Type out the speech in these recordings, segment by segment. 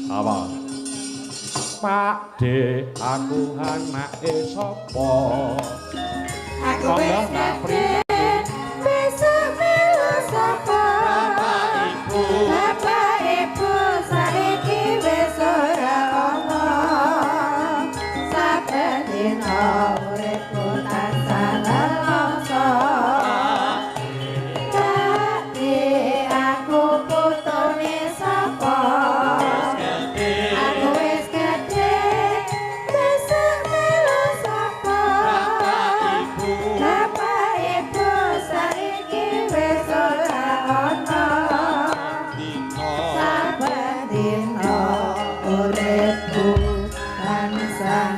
Apa? Pakde aku anake sapa? Aku wis gede, besok melu sapa? Bapak ibu saiki wis ora ana. Saben dina uripku tansah nelongso. Dadi aku putune sapa? Aku wis gede, besok melu sapa? Bapak ibu saiki wis ora ana. Saben dina uripku tansah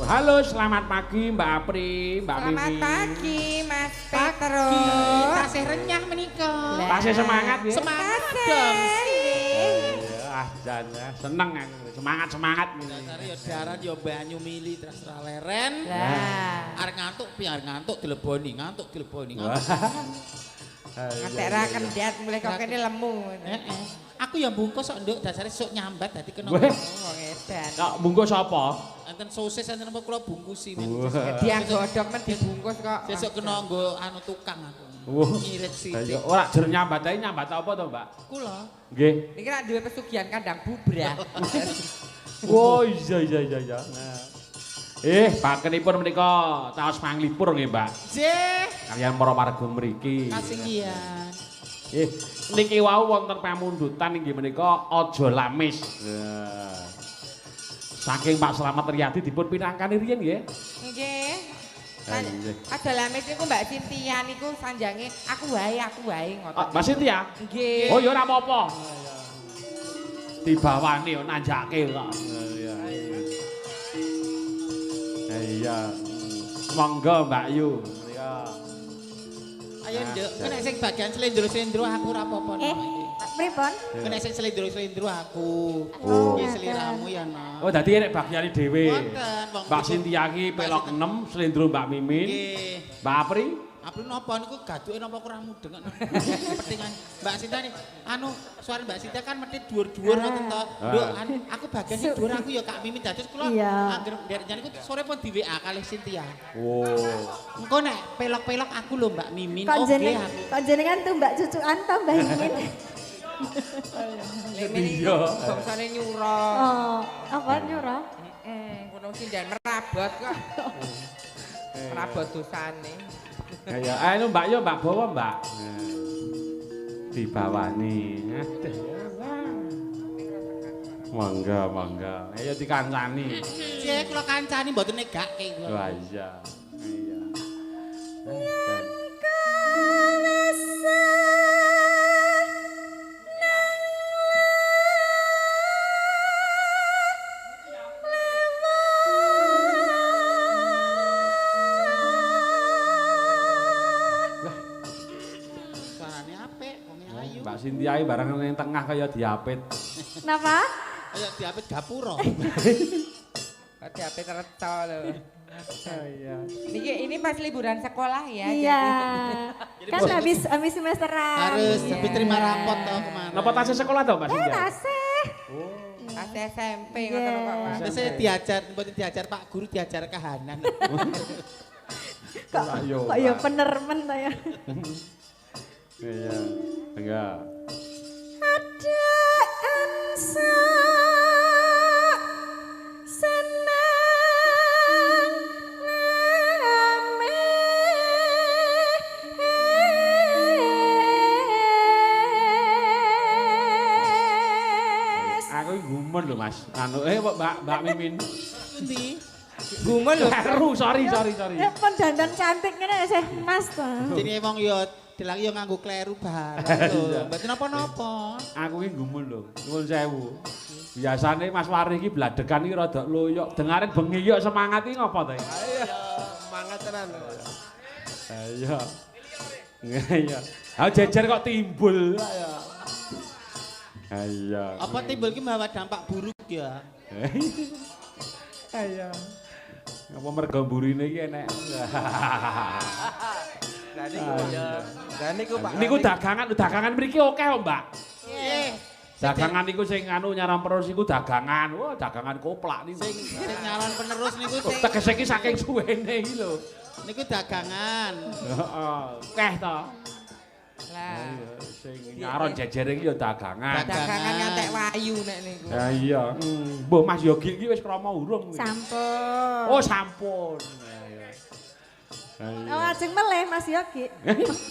Halo, selamat pagi Mbak Apri, Mbak Mimi. Selamat pagi Mas Petrus. Tasih renyah menika. Tasih semangat ya. Semangat dong. Jan ya, seneng aku. Semangat gitu. Dasare ya darat ya banyu mili terus ra leren. Lah, Arek ngantuk piye ngantuk dileboni, ngantuk dileboni. ngantek ra kendhat mulai kok kene lemu. Heeh. Aku ya bungkus kok nduk dasare sok nyambat dadi kena. Weh. Wong edan. Kok bungkus apa? Enten sosis enten apa kula bungkusi men. Diang godhog men dibungkus kok. Sesuk kena nggo anu tukang aku. Wah. Ngirit Ayo, sithik. ora jer nyambat ae nyambat apa to, Mbak? Kula Nggih. Niki rak duwe pesugihan kandang bubrah. Oh iya. Nah. Bakenipun menika taos manglipur nggih, Mbak. Nggih, Kalian para warga mriki. kasinggihan. Niki wau wonten pamundutan inggih menika Aja Lamis. Saking Pak Slamet Riyadi dipun pinangkani riyen nggih. Nggih. Nggih. Ada lamis niku Mbak Cynthia niku sanjange aku wae ngoten. Mbak Sintia? Nggih. Oh ya ora apa-apa. Dibawani yo nanjake kok. Iya. Monggo Mbak Yu. Ayo nduk, kena sing bagian slendro-slendro aku ora apa-apa. Pripun? Kena sing slendro-slendro aku. Oh. Nggih seliramu ya, Nak. Oh dadi nek bagiane dhewe. Wonten, wong Mbak niku- Sintia ki pelok 6, slendro Mbak Mimin. Nggih. Mbak Apri? Apa napa niku gaduke napa kurang mudeng. Pentingan Mbak Sinta nih, anu suara Mbak Sinta kan mesti dhuwur-dhuwur ngoten to. Nduk, aku bagian sing dhuwur aku ya Kak Mimin dados kula Iya. anggere derek niku sore pun di WA kalih Sintia. Oh. Engko nek pelok-pelok aku lho Mbak Mimin. Kok Oke jeneng aku. kok jenengan tuh Mbak Cucukan to Mbak Mimin? Iya. Bangsane nyuro. Oh, apa nyuruh? Kono sindan merabot kok. Merabot dosane. Ya, anu Mbak yo Mbak bawa Mbak. Dibawani. Mangga. Ayo dikancani. Cek kula kancani mboten negake kula. Wah iya. Suarane ayu. Mbak Sintia iki bareng ning tengah kaya diapit. Napa? Kayak diapit gapura. Diapit reto lho. Iya. Ini pas liburan sekolah ya. Iya. Jadi Kan habis semesteran. Harus Iya. tapi terima rapot toh kemana. Napa tasih sekolah to Mbak Sintia? Tasih. Pas SMP Iya. ngoten lho Pak. Mas. Terus saya diajar, mboten diajar Pak Guru diajar kahanan. Kok ya penermen ta ya. Iya. Enggak. Ada ansa senang lames. Aku iki gumun lho Mas. Anu Mbak Mimin. Endi? Gumun lho. Kleru, sorry. Ya pun dandan cantik ngene sih Mas to. Jadi emang yo delaki yo nganggo kleru barang lho. Mboten napa-napa. Aku iki gumun lho. Nuwun sewu. Biasane Mas Wari iki bladekan iki rada loyok. Dengaren bengi yo semangat iki ngopo to? Semangat tenan. Ayo. Iya. Ah jejer kok timbul. Ayo. Ayo. Apa timbul ki membawa dampak buruk ya? Ayo. Apa mergo mburine iki enek. Lah niku ya. Lah niku Pak. Niku dagangan mriki akeh kok, Mbak. Eh, Dagangan niku sing anu nyaram terus iku dagangan. Wah, dagangan koplak niku. sing nyalon penerus niku sing Tegese iki saking suwene iki lho. niku dagangan. Heeh. Akeh to. Lah. Sing nyaron jejer iki ya dagangan. Dagangan ngantek wayu nek niku. Ya iya. Mbah Mas Yogi iki wis krama urung. Sampun. Oh, sampun. Oh, ajeng meleh Mas Yogi.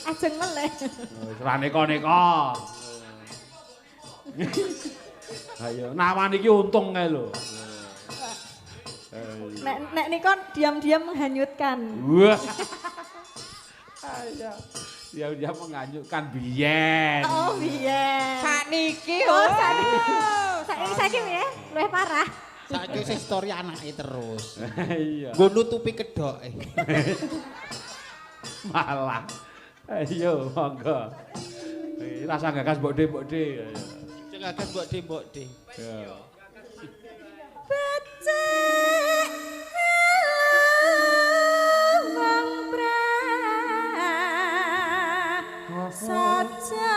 Ajeng meleh. Wis ra neka-neka. Ayo, nawan iki untung kae lho. Nek nika diam-diam menghanyutkan. Wah. Ayo. Dia menghanyutkan biyen. Oh, biyen. Sakniki Oh, saiki ya, luwih parah. Saiki wis story anake terus. Iya. Nggo nutupi kedoke. Malah. Ayo, monggo. Rasa gagas mbok de. Sing agak mbok de. Ya. Becik wong pra saja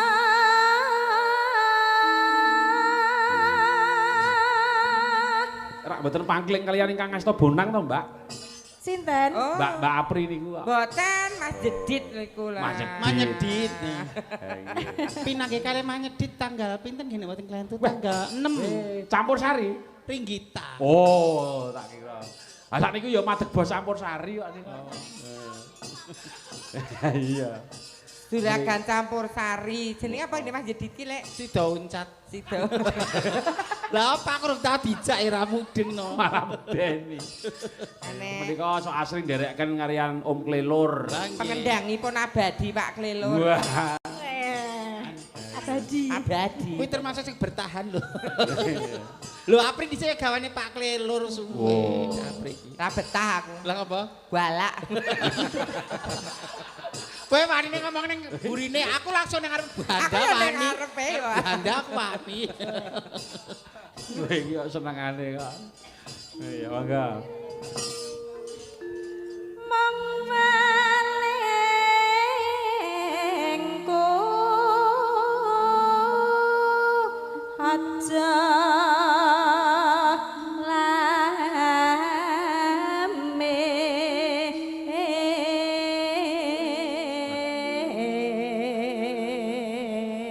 Rak mboten pangkling kalian ingkang ngasta bonang to, Mbak? sinten? Oh. Mbak Apri niku. Boten Mas Jedit niku lah. Mas Jedit. Manyedit. Eh, Pinake kali manyedit tanggal pinten gene mboten klentu Wah. tanggal 6 Campur sari. Ringgita. Oh, tak kira. Ah sakniku ya madeg bos campur sari kok niku. Iya. Juragan campur sari. Jenenge apa ini Mas Jedit ki lek? Si daun cat. Sido. Lah apa aku tak dijak era mudeng no. Malah medeni. Aneh. Menika sok asring ndereken kariyan Om Klelur. Pengendangipun abadi Pak Klelur. Wah. Abadi. Abadi. Kuwi termasuk sing bertahan lho. Lho Apri dhisik gawane Pak Klelur suwe. Apri iki. Ra betah aku. Lah apa? Galak. Kowe wani ngomong ning burine, aku langsung ning arep banda Aku ya ning wani. ngarepe yo. Banda aku wani. Kowe iki kok senengane kok. Iya, monggo. Mong malengku aja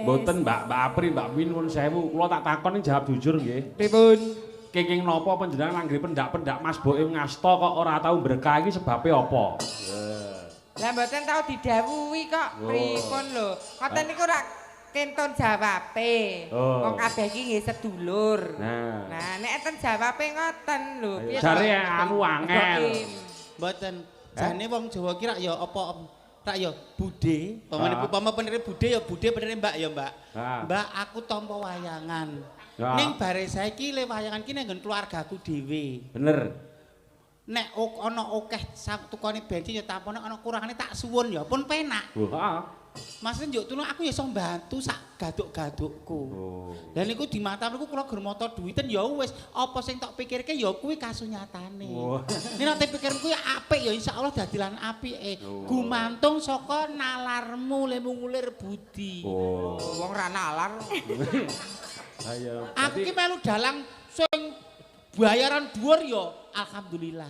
Mboten Mbak Apri, Mbak Min nuwun sewu. Kula tak takon jawab jujur nggih. Pripun? Kenging napa panjenengan langgih pendak-pendak Mas Boe ngasta kok ora tau berkah iki sebabe apa? Lah mboten tau didhawuhi kok. Pripun lho? Ngoten niku ora kenton jawabe. Oh. Wong kabeh iki nggih sedulur. Nah. Nah, nek enten jawabe ngoten lho. Piye to? Jare anu angel. Mboten. Jane wong Jawa ki rak ya apa rak ya budhe. Pamane penere budhe ya budhe penere Mbak ya Mbak. Mbak aku tampa wayangan. Ning bare saiki le wayangan ki nang keluargaku dhewe. Bener. Nek ana akeh tukone bensin ya tampone ana kurangane tak suwun ya pun penak. Wah. Mas njuk tulung aku ya iso mbantu sak gaduk-gadukku. Lah niku di mata niku kula gur mata duwiten ya wis apa sing tak pikirke ya kuwi kasunyatane. Nek nek pikirku ya apik ya insyaallah dadi lan apike. Gumantung saka nalarmu lemu ngulir budi. Wong ra nalar. Ayo. Aku ki melu dalang sing bayaran dhuwur ya alhamdulillah.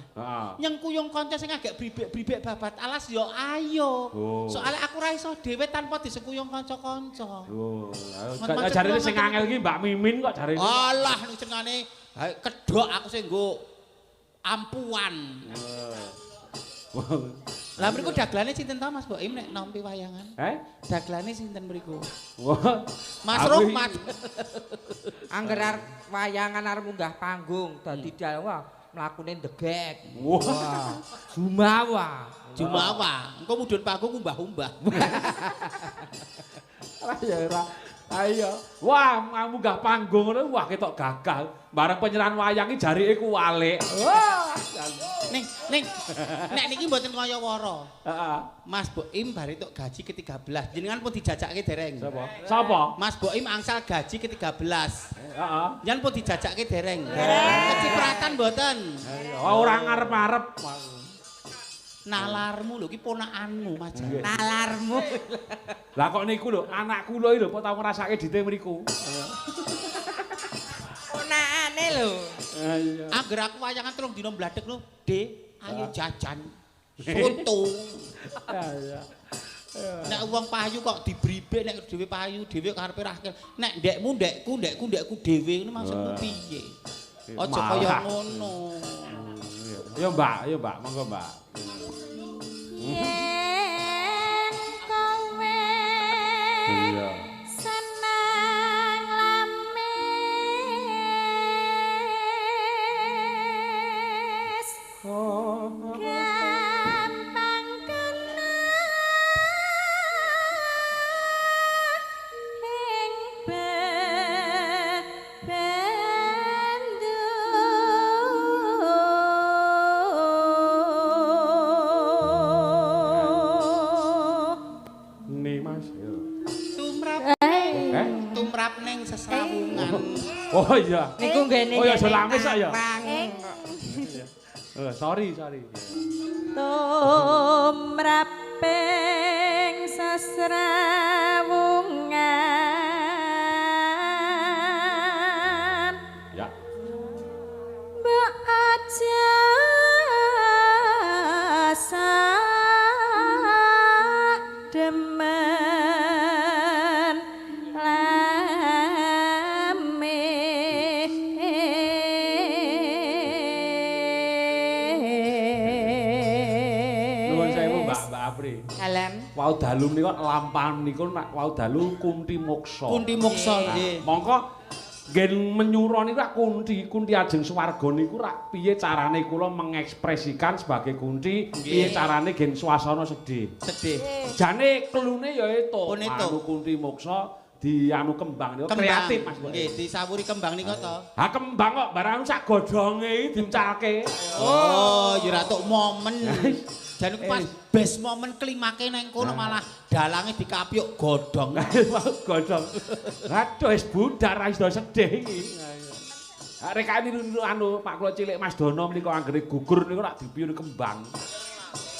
Nyengkuyung kanca sing agak bribek-bribek babat alas ya ayo. Soalnya aku ra iso dhewe tanpa disengkuyung kanca-kanca. Jarine sing angel iki Mbak Mimin kok jarine. Alah ning sengane kedhok aku sing nggo ampuan. Lah mriku dagelane sinten ta Mas Boim nek nampi wayangan? Dagelane sinten mriku? Mas Rohmat. Angger arep wayangan arep munggah panggung dadi wah mlakune ndegek. Wah. Jumawa. Engko mudhun panggung umbah-umbah. Ayo. Wah, munggah panggung ngono wah ketok gagal. Bareng penyerahan wayang iki jarike ku walik. Wah. Ning nek niki mboten kaya wara. Heeh. Mas Boim bar entuk gaji ke-13. Jenengan pun dijajakke dereng. Sapa? Mas Boim angsal gaji ke-13. Heeh. Jenengan pun dijajakke dereng. Kecipratan mboten. Ora ngarep-arep. Nalarmu lho ki ponakanmu Mas. Nalarmu. Lah kok niku lho anak kula iki lho kok tau ngrasake dite mriku. Ponakane lho. Iya. Angger aku wayangan telung dina mbladek lho, Dik, ayo jajan. Soto. Iya. Nek wong payu kok dibribek nek dhewe payu dhewe karepe rakel. Nek ndekmu ndekku dhewe ngono maksudmu piye? Aja kaya ngono. Yo Mbak, monggo Mbak. Yen kowe Iya. seneng lamis gampang kena ing Nih Mas. Tumrap ning sesrawungan. Oh iya. Niku nggene. Oh ya aja lamis kok ya. Sorry. Tumraping sesrawungan Ya. mbok aja demen Nuwun sewu Mbak Apri. Dalam. Wau dalu niku lampahan niku nak wau dalu Kunti Moksa. Kunti Moksa nggih. Mongko nggen menyura niku rak Kunti Ajeng Swarga niku rak piye carane kula mengekspresikan sebagai Kunti, piye carane gen swasana sedih. Sedih. Jane kelune ya itu. Anu Kunti Moksa di anu kembang niku kreatif Mas. Nggih, disawuri kembang niku to. Ha kembang kok barang sak godhonge iki dicalke. Oh, ya ora tok momen. Jan pas best momen klimake nang kono malah dalange dikapyuk godhong. Godhong. Aduh wis budar wis do sedih iki. Arek niru anu Pak kula cilik Mas Dono menika anggere gugur niku rak dipiyun kembang.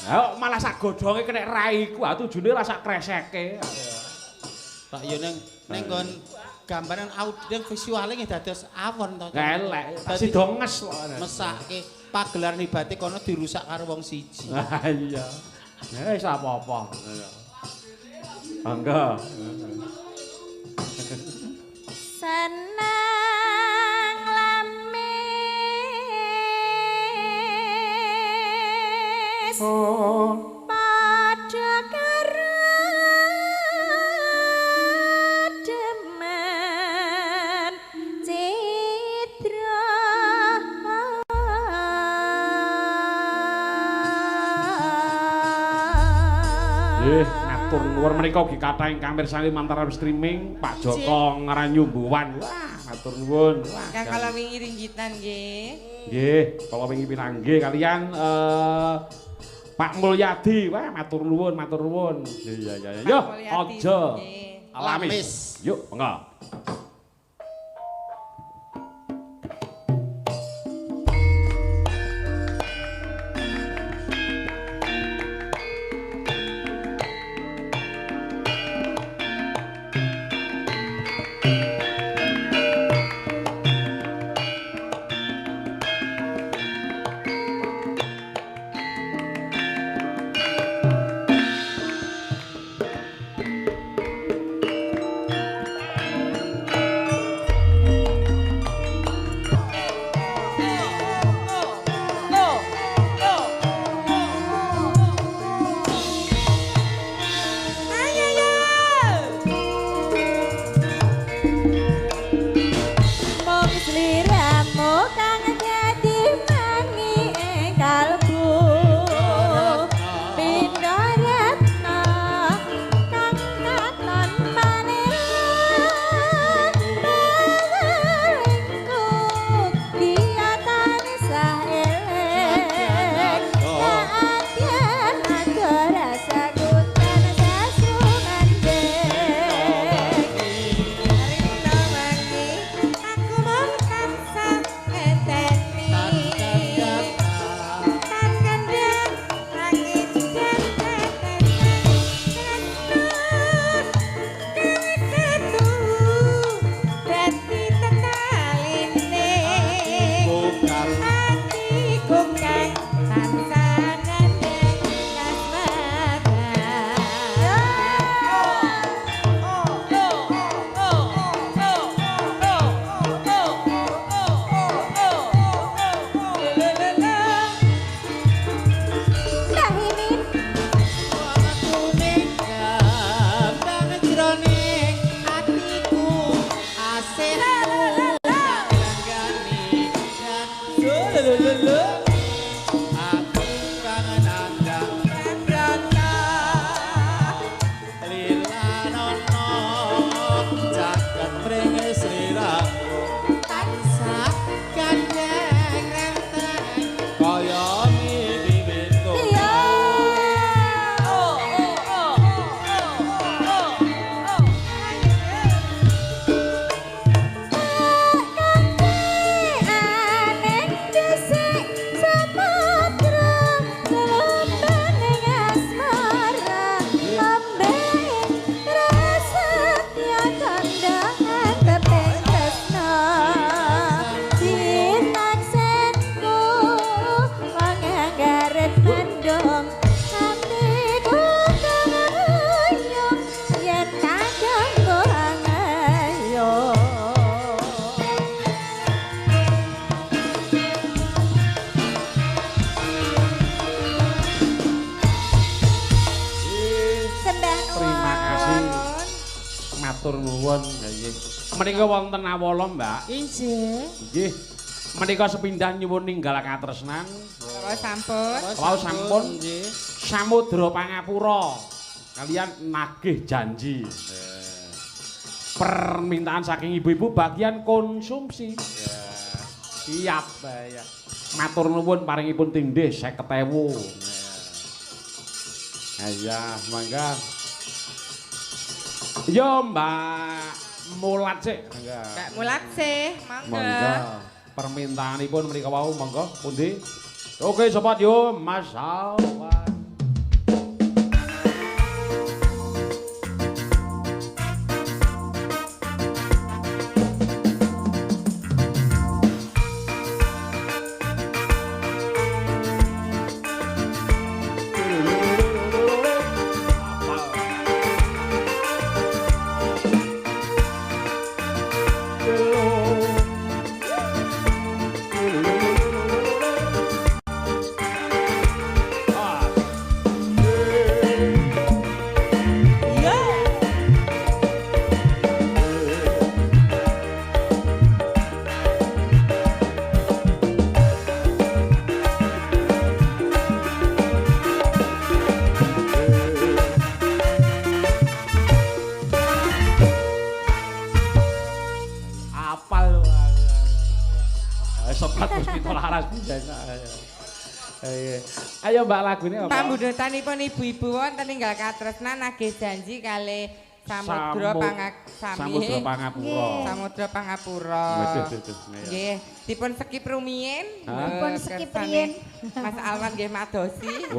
Lah kok malah sak godhonge kena raiku, ha tujune ora sak kreseke. Pak yo ning nggon gambaran audio visuale nggih dados awon to. Elek, sido nges kok. Mesake pagelaran ibate kono dirusak karo wong siji. Ah iya. Wis apa-apa. Mangga. seneng lamis padha karo demen citra Matur nuwun menika ugi kathah ingkang mirsani mantaran streaming Pak Joko Ngranyumbuwan. Wah, matur nuwun. Wah, Kang kala wingi ringgitan nggih. nggih, kala wingi pinanggih kalian Pak Mulyadi, wah matur nuwun, matur nuwun. Iya. Yo, aja. Lamis. Yuk, monggo. Matur nuwun. Nggih. Menika wonten awala, Mbak. Inggih. Nggih. Menika sepindhah nyuwun ninggal katresnan. Sampun. Wau sampun nggih. Samudra pangapura kalian nagih janji. Permintaan saking ibu-ibu bagian konsumsi. Siap, ya. Matur nuwun paringipun tindih 50.000. Ya, mangga. Yo Mbak Mulat sih. Mbak Mulat sih, monggo. Monggo. Permintaanipun menika wau monggo pundi? Oke sobat yo Mas Alwan. Ayo Mbak lagune apa? Pambunutanipun ibu-ibu wonten inggal katresnan nagih janji kalih Samudra Samudra Pangapura. Samudra Pangapura. Nggih, dipun skip rumiyin. Dipun skip riyin. Mas Alwan nggih madosi.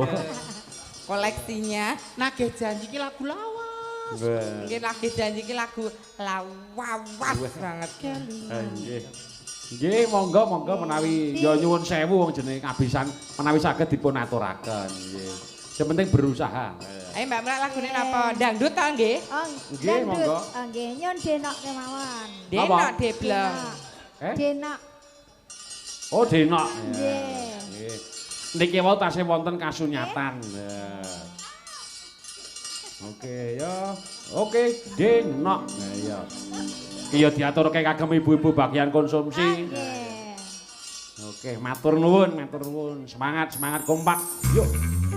Koleksinya. Nagih janji ki lagu lawas. Nggih nagih janji ki lagu lawas banget. Nggih. Nggih, monggo menawi ya nyuwun sewu wong jenenge kabisan menawi saged dipun aturaken nggih. Yang penting berusaha. Ayo Mbak Mrak lagune napa? Dangdut ta nggih? Nggih, monggo. Nggih, nyun denok kemawon. Denok deblong. Denok. Oh, denok. Nggih. Nggih. Niki wau tasih wonten kasunyatan. Oke, ya. Oke, denok. Nah, ya. Iya diaturke kagem ibu-ibu bagian konsumsi. Oke, matur nuwun. Semangat kompak. Yuk. Sayangku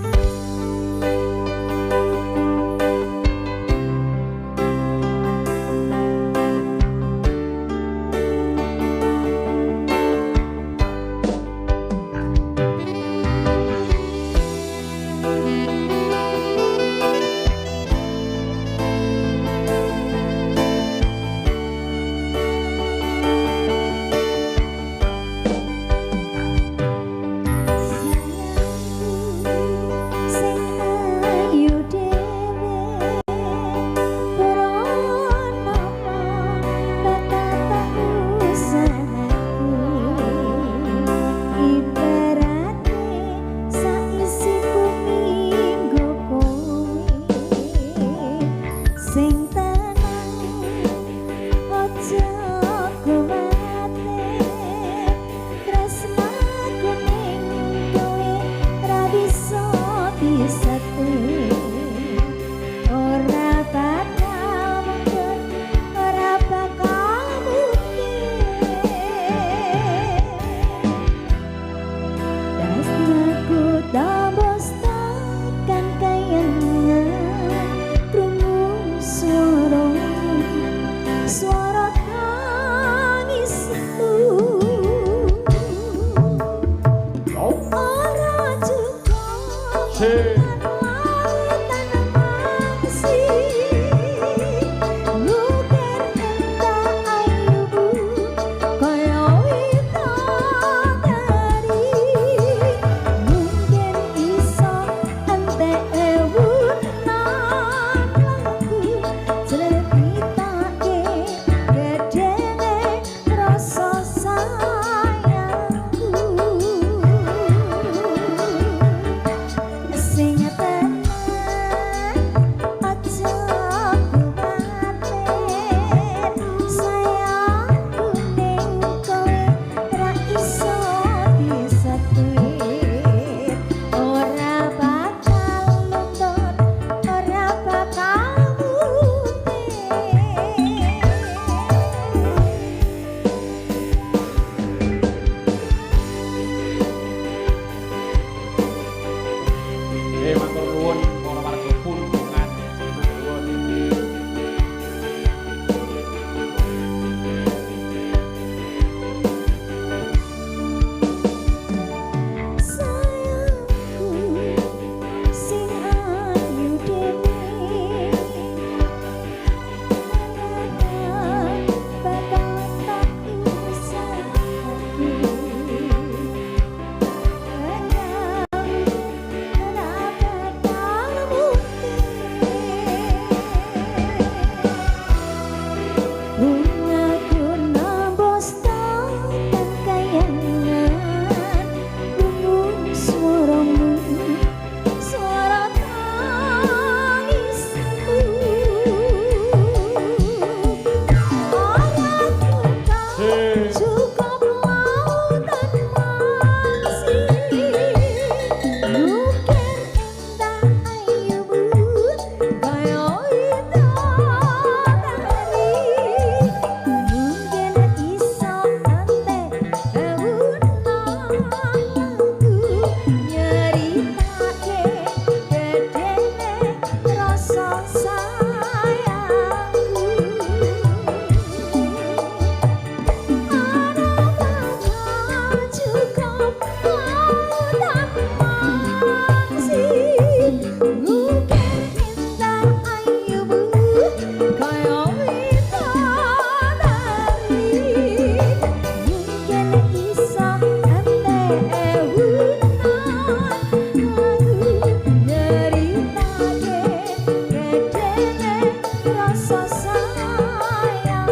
rasa sayang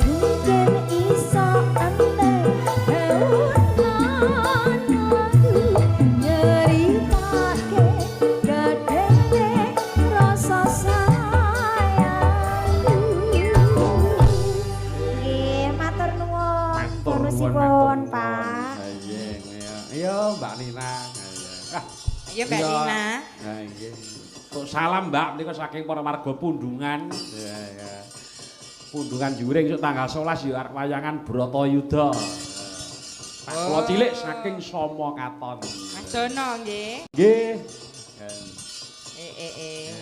mungkin iso eneng heunan nyeritake gedene rasa sayang nggih matur nuwun bonusipun Pak Iya, Mbak Nina. Iya, Mbak Nina. Nah, nggih. Kok salam Mbak menika saking para marga Pundungan. Ya, ya. Pundungan Juring esuk tanggal 11 ya arep wayangan Bratayuda. Pak kula cilik saking Soma Katon. Mas Dono nggih. Nggih. Eh.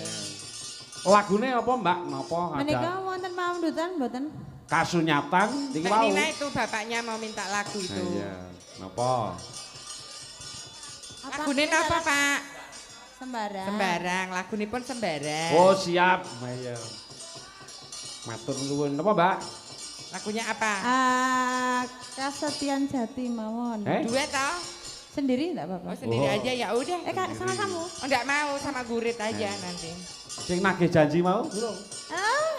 Lagune apa Mbak? Napa menika ada wonten pamdutan mboten kasunyatan niki Mbak mau. Nina itu bapaknya mau minta lagu itu. Iya. Napa? Lagune napa, Pak? sembarang Sembarang, lagunipun sembarang. Oh, siap. Iya. Matur nuwun. Napa, Mbak? Lagunya apa? Kesetiaan Jati mawon Duet toh? sendiri enggak Oh, apa-apa sendiri aja ya udah. Kak sama kamu Oh, enggak mau sama Gurit aja nanti. Sing nagih janji mau, Bro.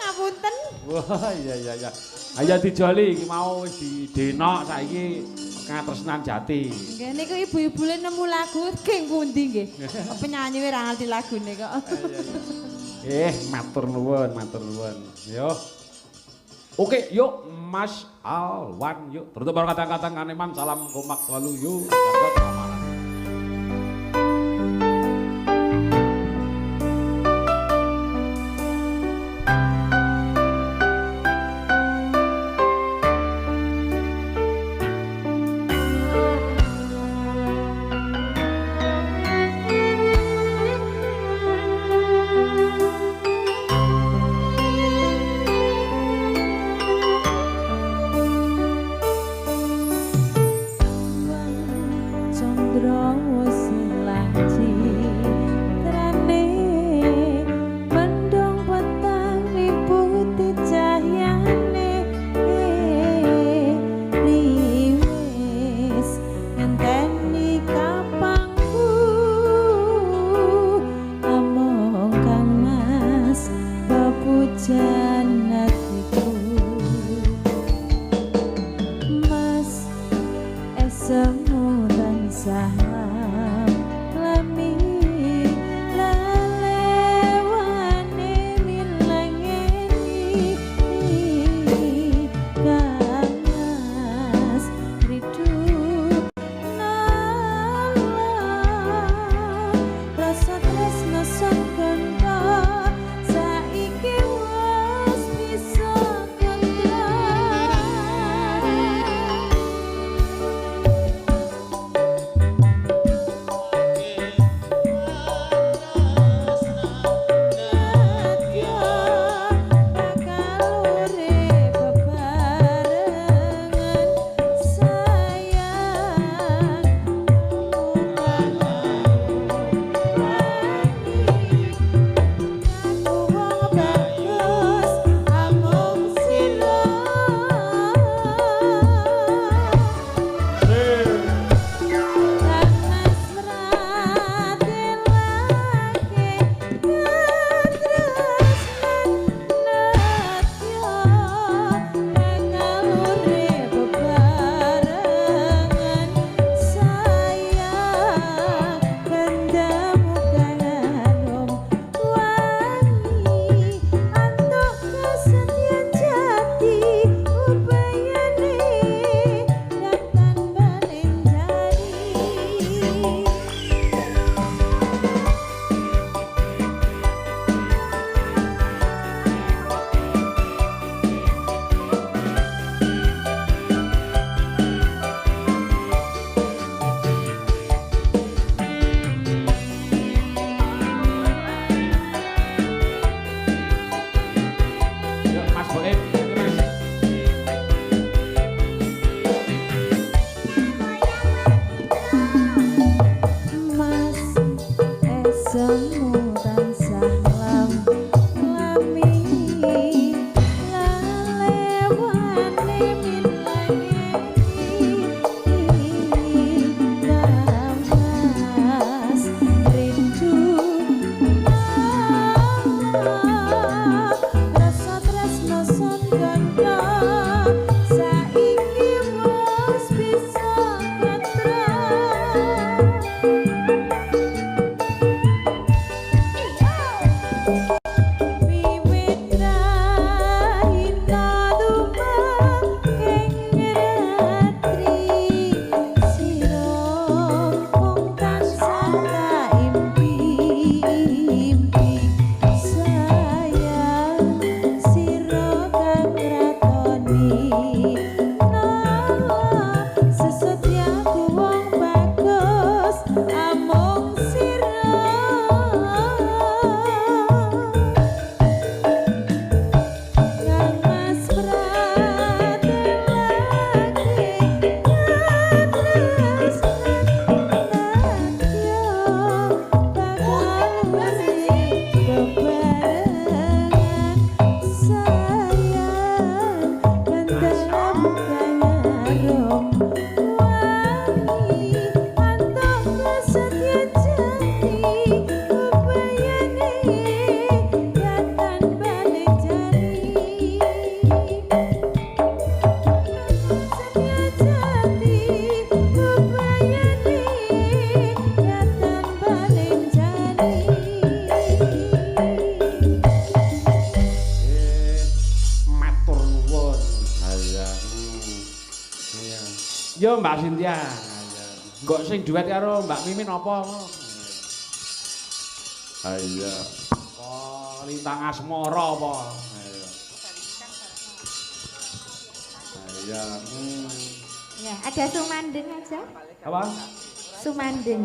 ngapunten Wah, iya. Ayo dijoli iki mau wis didenok saiki ngatresnan jati. nggih niku ibu-ibune nemu lagu king pundi nggih penyanyi ora ngerti lagune kok Matur nuwun. Yo. Oke, yuk Mas Alwan, yuk. Tutup baru kata-kata kaneman, salam komak selalu, yuk. Jaga keamanan. Yo Mbak Cynthia. Kok sing duet karo Mbak Mimin apa? Iya. Oh, Lintang Asmara apa? Iya. Ya, ada Sumanding aja. Apa? Sumanding.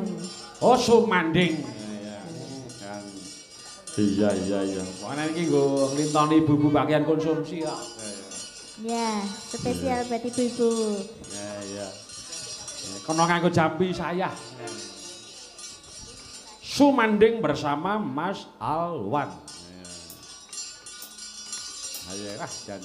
Oh, Sumanding. Iya. Iya. Mana iki nggo nglintoni ibu-ibu bagian konsumsi kok. Ya, spesial buat ibu-ibu. Iya. Kono nganggo jambi saya. Sumanding bersama Mas Alwan. Ayo lah dan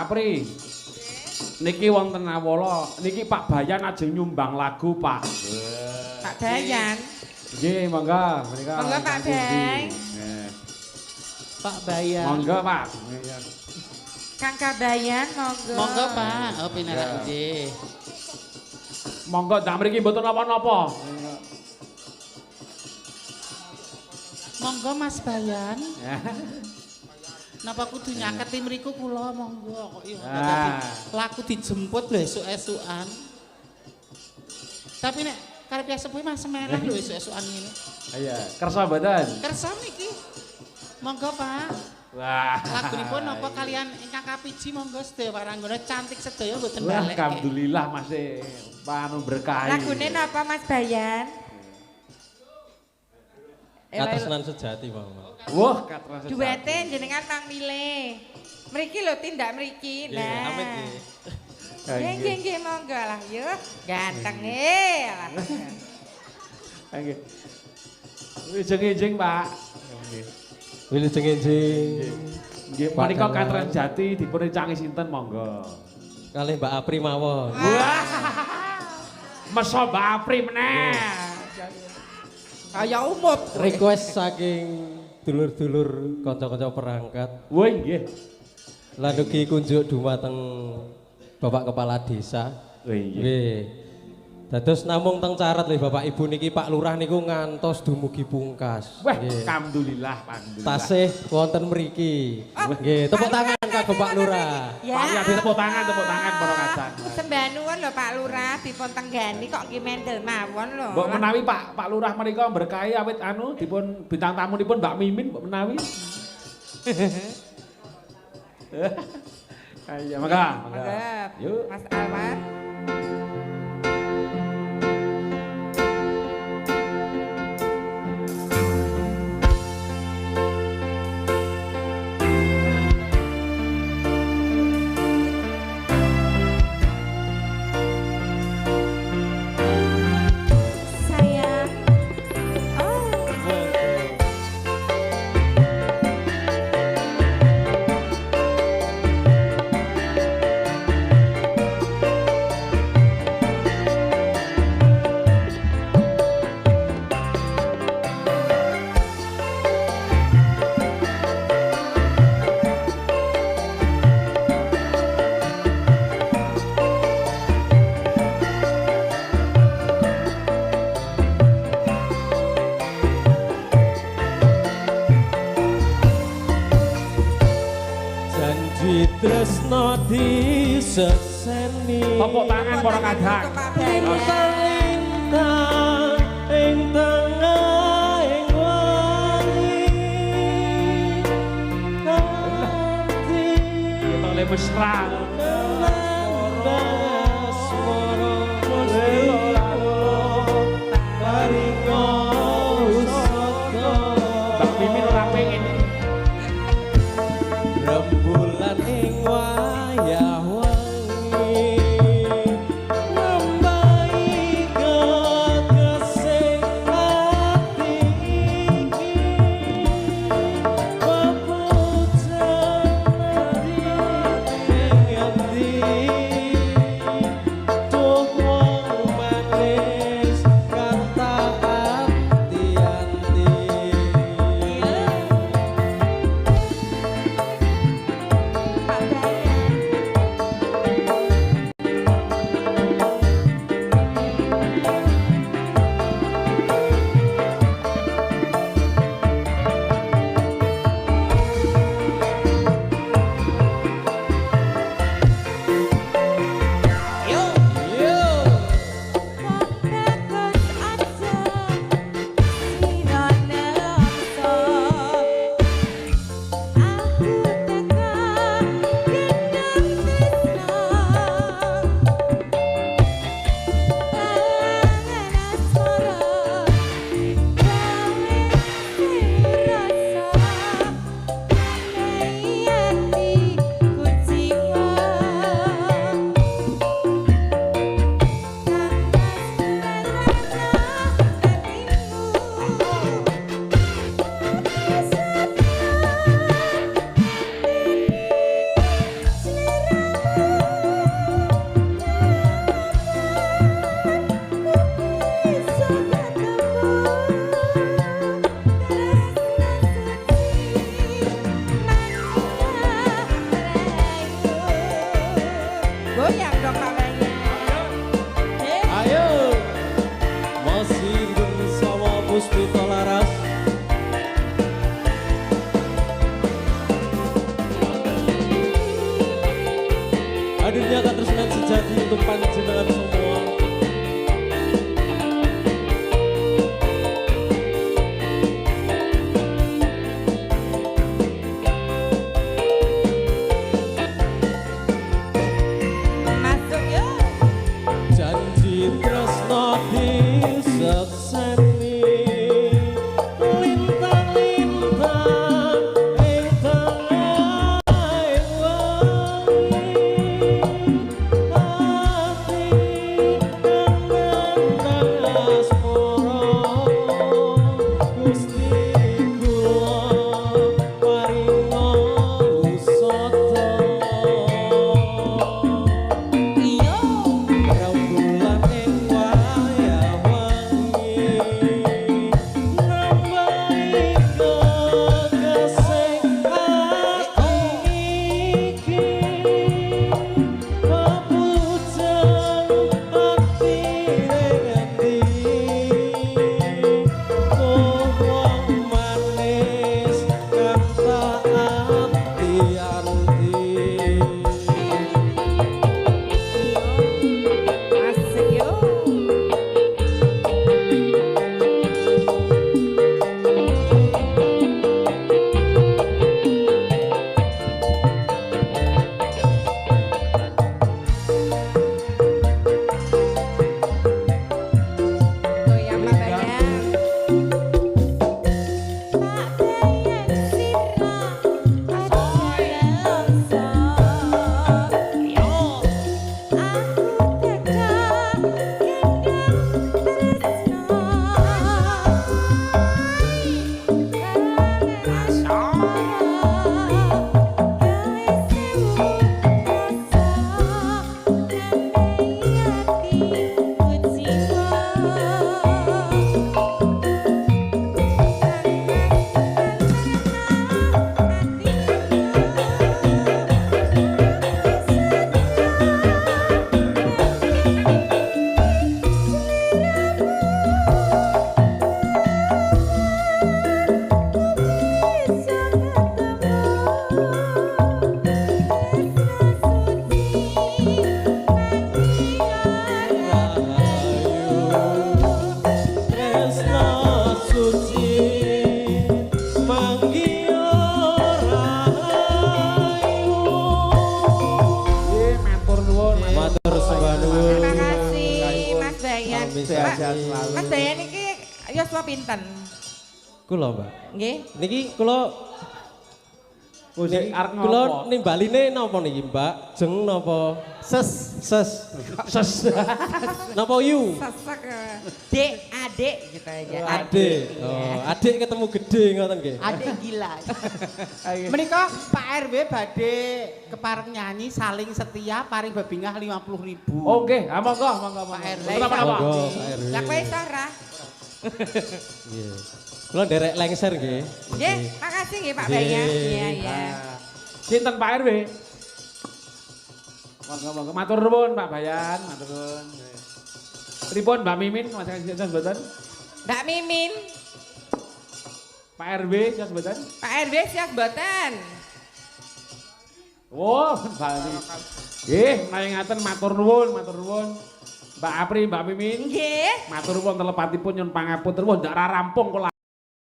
Apri. Niki wonten awala, niki Pak Bayan ajeng nyumbang lagu, Pak. Pak Bayan. Nggih, monggo menika. Monggo Pak Bayan. Pak Bayan. Monggo, Pak. Kang Kabayan monggo. Monggo, Pak. Oh, pinarak nggih. Monggo dak mriki mboten napa-napa. Monggo Mas Bayan. Napa kudu nyaketi mriku kula monggo kok ya dadi laku dijemput lho esuk-esukan. Tapi nek karep sepuh Mas semenah lho esuk-esukan ngene. Iya, kersa mboten? Kersa niki. Monggo Pak. Wah. Lagunipun napa kalian ingkang kapiji monggo sedaya waranggana cantik sedaya mboten Wah, balik. alhamdulillah Mas panu berkahi. Lagune napa Mas Bayan? Katresnan sejati, Bang. Wah, katresnan sejati. Duete jenengan Mang Mile. Mriki lho tindak mriki. Nggih, amit nggih. Nggih, nggih, monggo lah yo. Ganteng lah. Nggih. Wijeng-wijeng, Pak. Nggih. Wilujeng-enjing. Nggih, menika Katren Jati dipun rencangi sinten monggo. Kalih Mbak Apri mawon. Wah. Mesa Mbak Apri meneh. Kaya umut. Request saking dulur-dulur kanca-kanca perangkat. Woi, nggih. Lan ugi kunjuk dumateng Bapak Kepala Desa. Wih, nggih. Nggih. Dados namung teng carat lho Bapak Ibu niki Pak Lurah niku ngantos dumugi pungkas. Wah, Nggih. alhamdulillah, alhamdulillah. Tasih wonten mriki. Nggih, tepuk tangan kagem Pak Lurah. Ya. Pak ya tepuk tangan para kacan. Sembah nuwun lho Pak Lurah dipun tenggani kok nggih mendel mawon lho. Mbok menawi Pak Lurah menika berkahi awit anu dipun bintang tamunipun Mbak Mimin mbok menawi. Ayo, mangga. Mangga. Yuk. Mas Alwar. Sayang. Oh. Janji tresno diseseni. Tepuk tangan para kadang. Pak Bayan. Lintang ing tengah ing wangi. Ati Kita oleh mesra. kelandas moro paringo usada. Mbak Mimin ora pengen. Rembulan ing wayah wengi nembai kekesing ati iki pepujan ing endi Sami-sami. Mas Dayan iki yuswa pinten? Kula, Mbak. Nggih. Niki kula Musik arep kula ngopo? nimbaline napa niki, Mbak? Jeng napa ses? Ses. Napa yu? Sesek. Dek, adik gitu aja. Adik. Oh, adik ketemu gede ngoten nggih. Adik gila. Menika Pak RW badhe kepareng nyanyi saling setia paring babingah 50.000. Oh nggih, ha monggo monggo. Pak RW. Napa-napa? Monggo, Pak RW. Lah kowe iso ora? Nggih. Kula nderek lengser nggih. Nggih, makasih nggih Pak Nggih. Bayan. Iya, iya. Sinten Pak RW? Monggo matur nuwun Pak Bayan, matur nuwun. Pripun Mbak Mimin masih sias mboten? Mbak Mimin, Pak RW sias mboten? Pak RW siap mboten? Oh, bali. Nggih, ngaten matur nuwun, matur nuwun. Mbak Apri, Mbak Mimin, Nggih. matur nuwun telepatipun nyun pangapunten. Wah, ndak rampung kula.